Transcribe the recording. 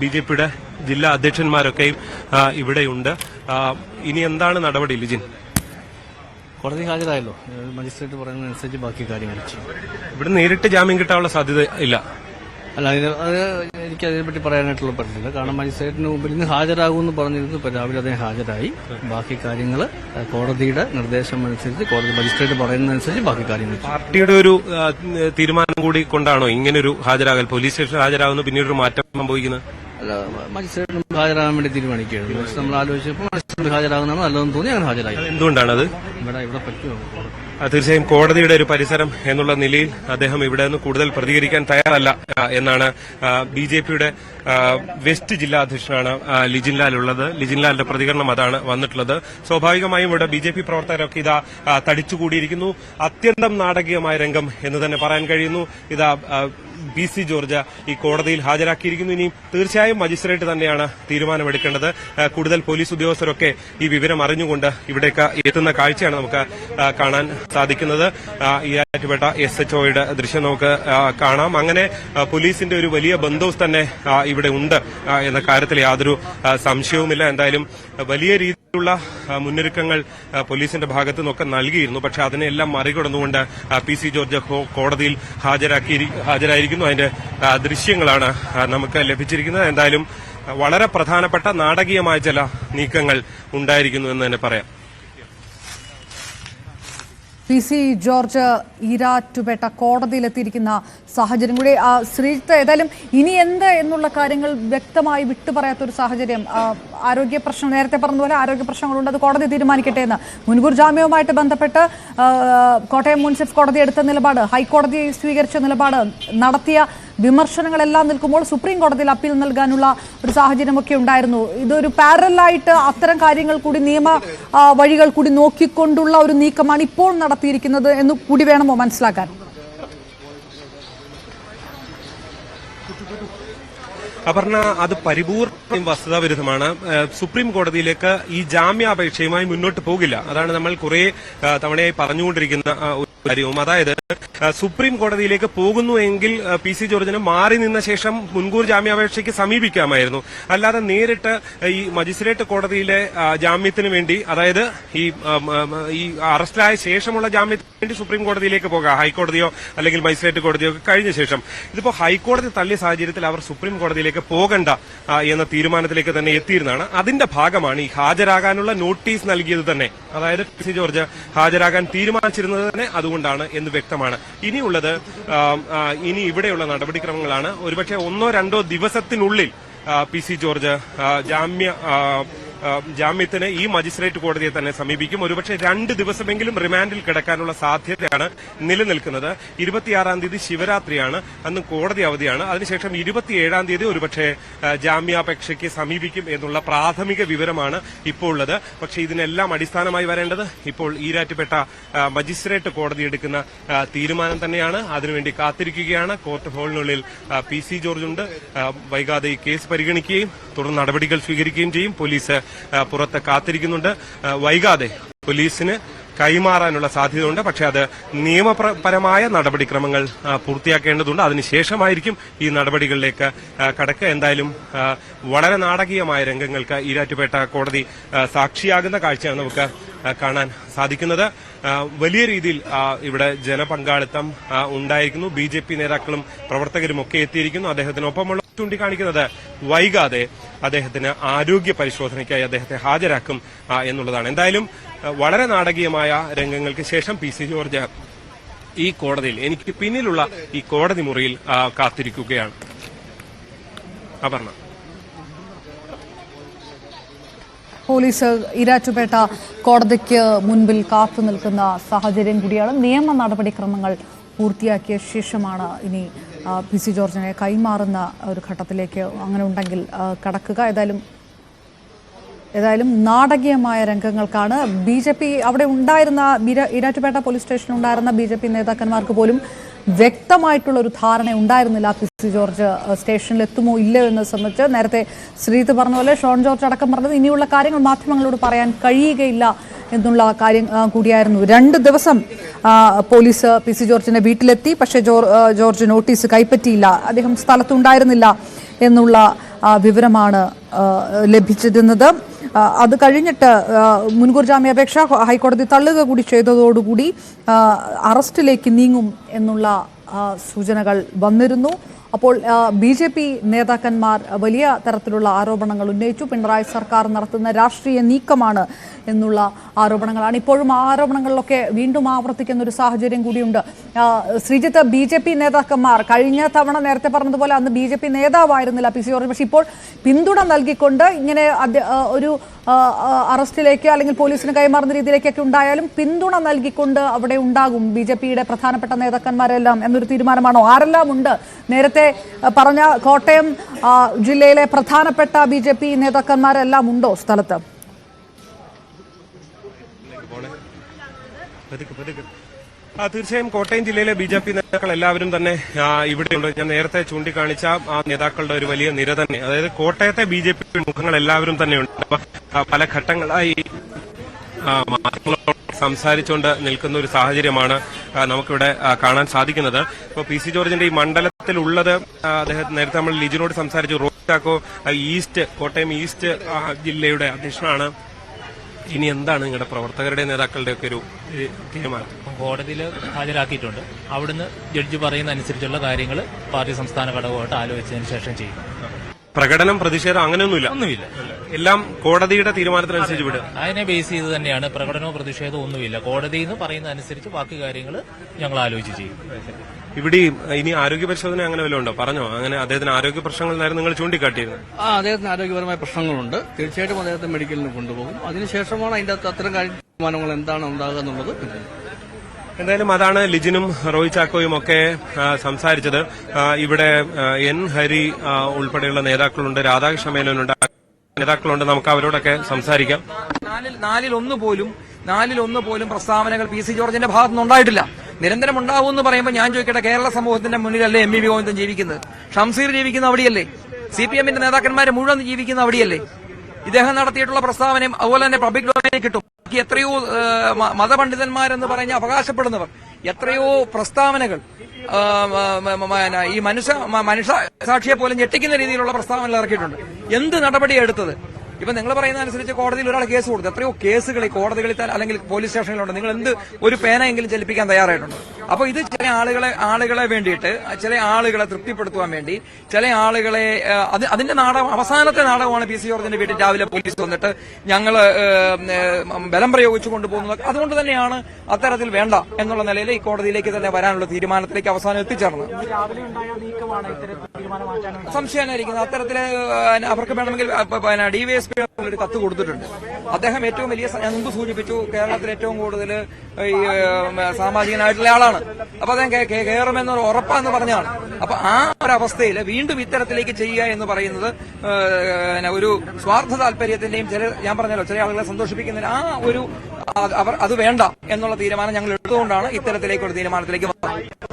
ബിജെപിയുടെ ജില്ലാ അധ്യക്ഷന്മാരൊക്കെയും ഇവിടെയുണ്ട്. ഇനി എന്താണ് നടപടി ലിജിൻ? കോടതി ഹാജരായല്ലോ, മജിസ്ട്രേറ്റ് പറയുന്നതനുസരിച്ച് ബാക്കി കാര്യങ്ങൾ ഇവിടെ നേരിട്ട് ജാമ്യം കിട്ടാനുള്ള സാധ്യത ഇല്ല. അല്ല, അത് എനിക്ക് അതിനെപ്പറ്റി പറയാനായിട്ടുള്ള പറ്റില്ല. കാരണം മജിസ്ട്രേറ്റിന് മുമ്പിൽ നിന്ന് ഹാജരാകുമെന്ന് പറഞ്ഞിരുന്നു. ഇപ്പൊ രാവിലെ അദ്ദേഹം ഹാജരായി. ബാക്കി കാര്യങ്ങൾ കോടതിയുടെ നിർദ്ദേശം അനുസരിച്ച് മജിസ്ട്രേറ്റ് പറയുന്നതനുസരിച്ച് ബാക്കി കാര്യങ്ങൾ. പാർട്ടിയുടെ ഒരു തീരുമാനം കൂടി കൊണ്ടാണോ ഇങ്ങനൊരു ഹാജരാകൽ? പോലീസ് സ്റ്റേഷനിൽ ഹാജരാകുന്നു, പിന്നീട് ഒരു മാറ്റം സംഭവിക്കുന്നത്? അല്ല, മജിസ്ട്രേറ്റിന് ഹാജരാകാൻ വേണ്ടി തീരുമാനിക്കുകയായിരുന്നു. പക്ഷെ നമ്മൾ ആലോചിച്ചപ്പോൾ മജിസ്ട്രേറ്റ് ഹാജരാകുന്നതാണ് നല്ലതെന്ന് തോന്നി അങ്ങനെ ഹാജരായി. എന്തുകൊണ്ടാണത്? ഇവിടെ പറ്റുമോ? തീർച്ചയായും കോടതിയുടെ ഒരു പരിസരം എന്നുള്ള നിലയിൽ അദ്ദേഹം ഇവിടെ നിന്ന് കൂടുതൽ പ്രതികരിക്കാൻ തയ്യാറല്ല എന്നാണ് ബിജെപിയുടെ വെസ്റ്റ് ജില്ലാ അധ്യക്ഷനാണ് ലിജിൻലാൽ ഉള്ളത്. ലിജിൻലാലിന്റെ പ്രതികരണം അതാണ് വന്നിട്ടുള്ളത്. സ്വാഭാവികമായും ഇവിടെ ബിജെപി പ്രവർത്തകരൊക്കെ ഇതാ തടിച്ചുകൂടിയിരിക്കുന്നു. അത്യന്തം നാടകീയമായ രംഗം എന്ന് തന്നെ പറയാൻ കഴിയുന്നു. ഇതാ PC ജോർജ് ഈ കോടതിയിൽ ഹാജരാക്കിയിരിക്കുന്നു. ഇനി തീർച്ചയായും മജിസ്ട്രേറ്റ് തന്നെയാണ് തീരുമാനമെടുക്കേണ്ടത്. കൂടുതൽ പോലീസ് ഉദ്യോഗസ്ഥരൊക്കെ ഈ വിവരം അറിഞ്ഞുകൊണ്ട് ഇവിടേക്ക് എത്തുന്ന കാഴ്ചയാണ് നമുക്ക് കാണാൻ സാധിക്കുന്നത്. ഈരാറ്റുപേട്ട SHOയുടെ ദൃശ്യം നമുക്ക് കാണാം. അങ്ങനെ പോലീസിന്റെ ഒരു വലിയ ബന്ദോബസ്ത് തന്നെ ഇവിടെ ഉണ്ട് എന്ന കാര്യത്തിൽ യാതൊരു സംശയവുമില്ല. എന്തായാലും വലിയ രീതിയിലുള്ള മുന്നൊരുക്കങ്ങൾ പോലീസിന്റെ ഭാഗത്തു നിന്നൊക്കെ നൽകിയിരുന്നു. പക്ഷെ അതിനെല്ലാം മറികടന്നുകൊണ്ട് PC ജോർജ് കോടതിയിൽ ഹാജരായിരിക്കുന്നു. അതിന്റെ ദൃശ്യങ്ങളാണ് നമുക്ക് ലഭിച്ചിരിക്കുന്നത്. എന്തായാലും വളരെ പ്രധാനപ്പെട്ട നാടകീയമായ ചില നീക്കങ്ങൾ ഉണ്ടായിരിക്കുന്നു എന്ന് തന്നെ പറയാം. PC ജോർജ് ഈരാറ്റുപേട്ട കോടതിയിലെത്തിയിരിക്കുന്ന സാഹചര്യം കൂടി ശ്രീജിത്ത്, ഏതായാലും ഇനി എന്ത് എന്നുള്ള കാര്യങ്ങൾ വ്യക്തമായി വിട്ടുപറയാത്തൊരു സാഹചര്യം. ആരോഗ്യ പ്രശ്നം, നേരത്തെ പറഞ്ഞതുപോലെ ആരോഗ്യ പ്രശ്നങ്ങളുണ്ട്, അത് കോടതി തീരുമാനിക്കട്ടെ എന്ന്. മുൻകൂർ ജാമ്യവുമായിട്ട് ബന്ധപ്പെട്ട് കോട്ടയം മുൻസിഫ് കോടതി എടുത്ത നിലപാട്, ഹൈക്കോടതി സ്വീകരിച്ച നിലപാട്, നടത്തിയ വിമർശനങ്ങളെല്ലാം നിൽക്കുമ്പോൾ സുപ്രീം കോടതിയിൽ അപ്പീൽ നൽകാനുള്ള ഒരു സാഹചര്യമൊക്കെ ഉണ്ടായിരുന്നു. ഇതൊരു പാരലായിട്ട് അത്തരം കാര്യങ്ങൾ കൂടി നിയമ വഴികൾ കൂടി നോക്കിക്കൊണ്ടുള്ള ഒരു നീക്കമാണ് ഇപ്പോൾ നടത്തിയിരിക്കുന്നത് എന്ന് കൂടി വേണമോ മനസ്സിലാക്കാൻ? അപർണ, അത് പരിപൂർണ്ണ വസ്തുതാവിരുദ്ധമാണ്. സുപ്രീം കോടതിയിലേക്ക് ഈ ജാമ്യാപേക്ഷയുമായി മുന്നോട്ട് പോകില്ല. അതാണ് നമ്മൾ കുറെ തവണയായി പറഞ്ഞുകൊണ്ടിരിക്കുന്ന കാര്യവും. അതായത് സുപ്രീം കോടതിയിലേക്ക് പോകുന്നുവെങ്കിൽ PC ജോർജിന് മാറി നിന്ന ശേഷം മുൻകൂർ ജാമ്യാപേക്ഷയ്ക്ക് സമീപിക്കാമായിരുന്നു. അല്ലാതെ നേരിട്ട് ഈ മജിസ്ട്രേറ്റ് കോടതിയിലെ ജാമ്യത്തിന് വേണ്ടി, അതായത് ഈ അറസ്റ്റിലായ ശേഷമുള്ള ജാമ്യത്തിന് വേണ്ടി സുപ്രീം കോടതിയിലേക്ക് പോകാം, ഹൈക്കോടതിയോ അല്ലെങ്കിൽ മജിസ്ട്രേറ്റ് കോടതിയോ കഴിഞ്ഞ ശേഷം. ഇതിപ്പോ ഹൈക്കോടതി തള്ളിയ സാഹചര്യത്തിൽ അവർ സുപ്രീം കോടതിയിലേക്ക് പോകണ്ട എന്ന തീരുമാനത്തിലേക്ക് തന്നെ എത്തിയിരുന്നതാണ്. അതിന്റെ ഭാഗമാണ് ഈ ഹാജരാകാനുള്ള നോട്ടീസ് നൽകിയത് തന്നെ. അതായത് PC ജോർജ് ഹാജരാകാൻ തീരുമാനിച്ചിരുന്നത് തന്നെ അതുകൊണ്ടാണ് എന്ന് വ്യക്തമാണ്. ഇനിയുള്ളത് ഇനി ഇവിടെയുള്ള നടപടിക്രമങ്ങളാണ്. ഒരുപക്ഷെ 1-2 ദിവസത്തിനുള്ളിൽ PC ജോർജ് ജാമ്യത്തിന് ഈ മജിസ്ട്രേറ്റ് കോടതിയെ തന്നെ സമീപിക്കും. ഒരുപക്ഷെ 2 ദിവസമെങ്കിലും റിമാൻഡിൽ കിടക്കാനുള്ള സാധ്യതയാണ് നിലനിൽക്കുന്നത്. 26-ാം തീയതി ശിവരാത്രിയാണ്, അന്ന് കോടതി അവധിയാണ്. അതിനുശേഷം 27-ാം തീയതി ഒരുപക്ഷെ ജാമ്യാപേക്ഷയ്ക്ക് സമീപിക്കും എന്നുള്ള പ്രാഥമിക വിവരമാണ് ഇപ്പോൾ ഉള്ളത്. പക്ഷേ ഇതിനെല്ലാം അടിസ്ഥാനമായി വരേണ്ടത് ഇപ്പോൾ ഈരാറ്റുപേട്ട മജിസ്ട്രേറ്റ് കോടതി എടുക്കുന്ന തീരുമാനം തന്നെയാണ്. അതിനുവേണ്ടി കാത്തിരിക്കുകയാണ്. കോർട്ട് ഹാളിനുള്ളിൽ PC ജോർജ് ഉണ്ട്. വൈകാതെ ഈ കേസ് പരിഗണിക്കുകയും തുടർന്ന് നടപടികൾ സ്വീകരിക്കുകയും ചെയ്യും. പോലീസ് പുറത്ത് കാത്തിരിക്കുന്നുണ്ട്. വൈകാതെ പോലീസിന് കൈമാറാനുള്ള സാധ്യതയുണ്ട്. പക്ഷെ അത് നിയമപരമായ നടപടിക്രമങ്ങൾ പൂർത്തിയാക്കേണ്ടതുണ്ട്. അതിനുശേഷമായിരിക്കും ഈ നടപടികളിലേക്ക് കടക്കുക. എന്തായാലും വളരെ നാടകീയമായ രംഗങ്ങൾക്ക് ഈരാറ്റുപേട്ട കോടതി സാക്ഷിയാകുന്ന കാഴ്ചയാണ് നമുക്ക് കാണാൻ സാധിക്കുന്നത്. വലിയ രീതിയിൽ ഇവിടെ ജനപങ്കാളിത്തം ഉണ്ടായിരിക്കുന്നു. BJP നേതാക്കളും പ്രവർത്തകരും ഒക്കെ എത്തിയിരിക്കുന്നു. അദ്ദേഹത്തിനൊപ്പമുള്ള ചൂണ്ടിക്കാണിക്കുന്നത് വൈകാതെ അദ്ദേഹത്തിന് ആരോഗ്യ പരിശോധനയ്ക്കായി അദ്ദേഹത്തെ ഹാജരാക്കും എന്നുള്ളതാണ്. എന്തായാലും വളരെ നാടകീയമായ രംഗങ്ങൾക്ക് ശേഷം PC ജോർജ് ഈ കോടതിയിൽ, എനിക്ക് പിന്നിലുള്ള ഈ കോടതി മുറിയിൽ കാത്തിരിക്കുകയാണ്. അപർണ, പോലീസ് ഈരാറ്റുപേട്ട കോടതിക്ക് മുൻപിൽ കാത്തു നിൽക്കുന്ന സാഹചര്യം കൂടിയാണ്. നിയമ നടപടിക്രമങ്ങൾ പൂർത്തിയാക്കിയ ശേഷമാണ് ഇനി PC ജോർജിനെ കൈമാറുന്ന ഒരു ഘട്ടത്തിലേക്ക് അങ്ങനെ ഉണ്ടെങ്കിൽ കടക്കുക. ഏതായാലും നാടകീയമായ രംഗങ്ങൾക്കാണ്. BJP അവിടെ ഉണ്ടായിരുന്ന ഈരാറ്റുപേട്ട പോലീസ് സ്റ്റേഷനിലുണ്ടായിരുന്ന BJP നേതാക്കന്മാർക്ക് പോലും വ്യക്തമായിട്ടുള്ള ഒരു ധാരണ ഉണ്ടായിരുന്നില്ല PC ജോർജ് സ്റ്റേഷനിൽ എത്തുമോ ഇല്ലയോ എന്നത് സംബന്ധിച്ച്. നേരത്തെ ശ്രീജിത്ത് പറഞ്ഞ പോലെ ഷോൺ ജോർജ് അടക്കം പറഞ്ഞത് ഇനിയുള്ള കാര്യങ്ങൾ മാധ്യമങ്ങളോട് പറയാൻ കഴിയുകയില്ല എന്നുള്ള കാര്യം കൂടിയായിരുന്നു. 2 ദിവസം പോലീസ് PC ജോർജിന്റെ വീട്ടിലെത്തി. പക്ഷേ ജോർജ് നോട്ടീസ് കൈപ്പറ്റിയില്ല, അദ്ദേഹം സ്ഥലത്തുണ്ടായിരുന്നില്ല എന്നുള്ള വിവരമാണ് ലഭിച്ചിരുന്നത്. അത് കഴിഞ്ഞിട്ട് മുൻകൂർ ജാമ്യാപേക്ഷ ഹൈക്കോടതി തള്ളുക കൂടി ചെയ്തതോടുകൂടി അറസ്റ്റിലേക്ക് നീങ്ങും എന്നുള്ള സൂചനകൾ വന്നിരുന്നു. അപ്പോൾ BJP നേതാക്കന്മാർ വലിയ തരത്തിലുള്ള ആരോപണങ്ങൾ ഉന്നയിച്ചു. പിണറായി സർക്കാർ നടത്തുന്ന രാഷ്ട്രീയ നീക്കമാണ് എന്നുള്ള ആരോപണങ്ങളാണ്. ഇപ്പോഴും ആ ആരോപണങ്ങളിലൊക്കെ വീണ്ടും ആവർത്തിക്കുന്ന ഒരു സാഹചര്യം കൂടിയുണ്ട്. ശ്രീജിത്ത്, BJP നേതാക്കന്മാർ കഴിഞ്ഞ തവണ നേരത്തെ പറഞ്ഞതുപോലെ അന്ന് BJP നേതാവായിരുന്നില്ല PC ജോർജ്, പക്ഷെ ഇപ്പോൾ പിന്തുണ നൽകിക്കൊണ്ട് ഇങ്ങനെ ഒരു അറസ്റ്റിലേക്ക് അല്ലെങ്കിൽ പോലീസിന് കൈമാറുന്ന രീതിയിലേക്കൊക്കെ ഉണ്ടായാലും പിന്തുണ നൽകിക്കൊണ്ട് അവിടെ ഉണ്ടാകും BJPയുടെ പ്രധാനപ്പെട്ട നേതാക്കന്മാരെല്ലാം എന്നൊരു തീരുമാനമാണോ? ആരെല്ലാം ഉണ്ട്? നേരത്തെ പറഞ്ഞ കോട്ടയം ജില്ലയിലെ പ്രധാനപ്പെട്ട BJP നേതാക്കന്മാരെല്ലാം ഉണ്ടോ സ്ഥലത്ത്? തീർച്ചയായും കോട്ടയം ജില്ലയിലെ BJP നേതാക്കൾ എല്ലാവരും തന്നെ ഇവിടെയുണ്ട്. ഞാൻ നേരത്തെ ചൂണ്ടിക്കാണിച്ച ആ നേതാക്കളുടെ ഒരു വലിയ നിര തന്നെ, അതായത് കോട്ടയത്തെ BJP മുഖങ്ങൾ എല്ലാവരും തന്നെയുണ്ട്. പല ഘട്ടങ്ങളായി മാധ്യമങ്ങളോട് സംസാരിച്ചുകൊണ്ട് നിൽക്കുന്ന ഒരു സാഹചര്യമാണ് നമുക്കിവിടെ കാണാൻ സാധിക്കുന്നത്. ഇപ്പോൾ PC ജോർജിന്റെ ഈ മണ്ഡലത്തിലുള്ളത് അദ്ദേഹം നേരത്തെ നമ്മൾ ലിജിനോട് സംസാരിച്ചു. റോയ് ചാക്കോ ഈസ്റ്റ്, കോട്ടയം ഈസ്റ്റ് ജില്ലയുടെ അധ്യക്ഷനാണ്. ഇനി എന്താണ് നിങ്ങളുടെ പ്രവർത്തകരുടെ നേതാക്കളുടെ ഒക്കെ ഒരു തീരുമാനം? കോടതിയിൽ ഹാജരാക്കിയിട്ടുണ്ട്. അവിടുന്ന് ജഡ്ജി പറയുന്ന അനുസരിച്ചുള്ള കാര്യങ്ങൾ പാർട്ടി സംസ്ഥാന ഘടകമായിട്ട് ആലോചിച്ചതിന് ശേഷം ചെയ്യും. പ്രകടനം, പ്രതിഷേധം അങ്ങനെയൊന്നുമില്ല. എല്ലാം കോടതിയുടെ തീരുമാനത്തിനനുസരിച്ച് വിടും. അതിനെ ബേസ് ചെയ്ത് തന്നെയാണ്. പ്രകടനവും പ്രതിഷേധവും ഒന്നുമില്ല. കോടതിയിൽ നിന്ന് പറയുന്ന അനുസരിച്ച് ബാക്കി കാര്യങ്ങൾ ഞങ്ങൾ ആലോചിച്ച് ചെയ്യും. ഇവിടെ ഇനി ആരോഗ്യ പരിശോധന അങ്ങനെ വല്ലതും ഉണ്ടോ? പറഞ്ഞോ, അങ്ങനെ അദ്ദേഹത്തിന് ആരോഗ്യ പ്രശ്നങ്ങൾ നിങ്ങൾ ചൂണ്ടിക്കാട്ടിയിരുന്നു. അദ്ദേഹത്തിന് ആരോഗ്യപരമായ പ്രശ്നങ്ങളുണ്ട്. തീർച്ചയായിട്ടും അദ്ദേഹത്തെ മെഡിക്കലിന് കൊണ്ടുപോകും. അതിനുശേഷമാണ് അതിന്റെ അകത്ത് അത്തരം തീരുമാനങ്ങൾ എന്താണ് ഉണ്ടാകുക എന്നുള്ളത്. എന്തായാലും അതാണ് ലിജിനും റോയ് ചാക്കോയും ഒക്കെ സംസാരിച്ചത്. ഇവിടെ N ഹരി ഉൾപ്പെടെയുള്ള നേതാക്കളുണ്ട്, രാധാകൃഷ്ണ മേനോനുണ്ട്, നേതാക്കളുണ്ട്. നമുക്ക് അവരോടൊക്കെ സംസാരിക്കാം. നാലിൽ ഒന്ന് പോലും പ്രസ്താവനകൾ PC ജോർജിന്റെ ഭാഗത്തുനിന്ന് ഉണ്ടായിട്ടില്ല. നിരന്തരം ഉണ്ടാവുമെന്ന് പറയുമ്പോൾ ഞാൻ ചോദിക്കട്ടെ, കേരള സമൂഹത്തിന്റെ മുന്നിലല്ലേ MV ഗോവിന്ദൻ ജീവിക്കുന്നത്? ഷംസീർ ജീവിക്കുന്ന അവിടെയല്ലേ? CPM-ന്റെ നേതാക്കന്മാരെ മുഴുവൻ ജീവിക്കുന്ന അവിടെയല്ലേ? ഇദ്ദേഹം നടത്തിയിട്ടുള്ള പ്രസ്താവനയും അതുപോലെ തന്നെ പബ്ലിക് ഡൊമൈനിൽ കിട്ടും. എത്രയോ മതപണ്ഡിതന്മാരെന്ന് പറഞ്ഞ് അവകാശപ്പെടുന്നവർ എത്രയോ പ്രസ്താവനകൾ ഈ മനുഷ്യ സാക്ഷിയെ പോലും ഞെട്ടിക്കുന്ന രീതിയിലുള്ള പ്രസ്താവനകൾ ഇറക്കിയിട്ടുണ്ട്. എന്ത് നടപടിയാണ് എടുത്തത്? ഇപ്പൊ നിങ്ങൾ പറയുന്ന അനുസരിച്ച് കോടതിയിൽ ഒരാൾ കേസ് കൊടുത്തു. എത്രയോ കേസുകൾ ഈ കോടതികളിൽ അല്ലെങ്കിൽ പോലീസ് സ്റ്റേഷനിലുണ്ട്. നിങ്ങൾ എന്ത് ഒരു പേനയെങ്കിലും ചലിപ്പിക്കാൻ തയ്യാറായിട്ടുണ്ട്. അപ്പൊ ഇത് ചില ആളുകളെ വേണ്ടിയിട്ട്, ചില ആളുകളെ തൃപ്തിപ്പെടുത്തുവാൻ വേണ്ടി, ചില ആളുകളെ അതിന്റെ നാടകം, അവസാനത്തെ നാടകമാണ് PC ജോർജിന്റെ വീട്ടിൽ രാവിലെ പോലീസ് വന്നിട്ട് ഞങ്ങള് ബലം പ്രയോഗിച്ചു കൊണ്ടുപോകുന്നത്. അതുകൊണ്ട് തന്നെയാണ് അത്തരത്തിൽ വേണ്ട എന്നുള്ള നിലയിൽ ഈ കോടതിയിലേക്ക് തന്നെ വരാനുള്ള തീരുമാനത്തിലേക്ക് അവസാനം എത്തിച്ചേർന്നത്. സംശയമായിരിക്കുന്നത് അത്തരത്തില് അവർക്ക് വേണമെങ്കിൽ DVSP ഒരു കത്ത് കൊടുത്തിട്ടുണ്ട്. അദ്ദേഹം ഏറ്റവും വലിയ, ഞാൻ മുമ്പ് സൂചിപ്പിച്ചു, കേരളത്തിൽ ഏറ്റവും കൂടുതൽ ഈ സാമാജികനായിട്ടുള്ള ആളാണ്. അപ്പൊ അദ്ദേഹം കയറുമെന്നൊരു ഉറപ്പാന്ന് പറഞ്ഞാണ്. അപ്പൊ ആ ഒരു അവസ്ഥയിൽ വീണ്ടും ഇത്തരത്തിലേക്ക് ചെയ്യുക എന്ന് പറയുന്നത് ഒരു സ്വാർത്ഥ താല്പര്യത്തിന്റെയും ഞാൻ പറഞ്ഞല്ലോ ചില ആളുകളെ സന്തോഷിപ്പിക്കുന്നതിന് ആ ഒരു അത് വേണ്ട എന്നുള്ള തീരുമാനം ഞങ്ങൾ എടുത്തുകൊണ്ടാണ് ഇത്തരത്തിലേക്ക് ഒരു തീരുമാനത്തിലേക്ക് വന്നത്.